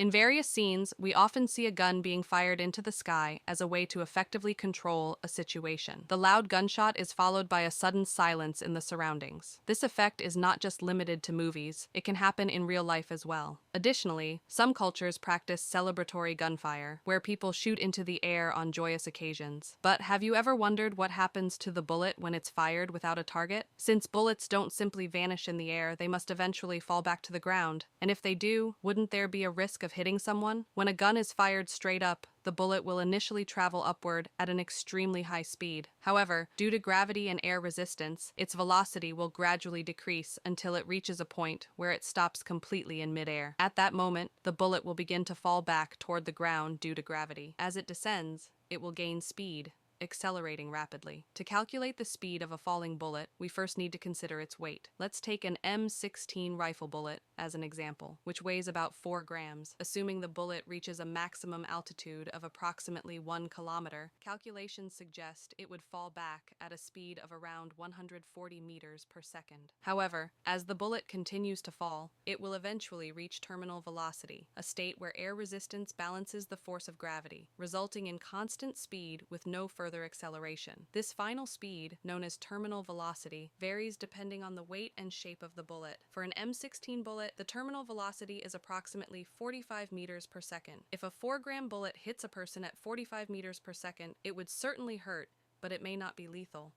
In various scenes, we often see a gun being fired into the sky as a way to effectively control a situation. The loud gunshot is followed by a sudden silence in the surroundings. This effect is not just limited to movies, it can happen in real life as well. Additionally, some cultures practice celebratory gunfire, where people shoot into the air on joyous occasions. But have you ever wondered what happens to the bullet when it's fired without a target? Since bullets don't simply vanish in the air, they must eventually fall back to the ground. And if they do, wouldn't there be a risk of hitting someone? When a gun is fired straight up, the bullet will initially travel upward at an extremely high speed. However, due to gravity and air resistance, its velocity will gradually decrease until it reaches a point where it stops completely in midair. At that moment, the bullet will begin to fall back toward the ground due to gravity. As it descends, it will gain speed, accelerating rapidly. To calculate the speed of a falling bullet, we first need to consider its weight. Let's take an M16 rifle bullet as an example, which weighs about 4 grams. Assuming the bullet reaches a maximum altitude of approximately 1 kilometer, calculations suggest it would fall back at a speed of around 140 meters per second. However, as the bullet continues to fall, it will eventually reach terminal velocity, a state where air resistance balances the force of gravity, resulting in constant speed with no further acceleration. This final speed, known as terminal velocity, varies depending on the weight and shape of the bullet. For an M16 bullet, the terminal velocity is approximately 45 meters per second. If a 4-gram bullet hits a person at 45 meters per second, it would certainly hurt, but it may not be lethal.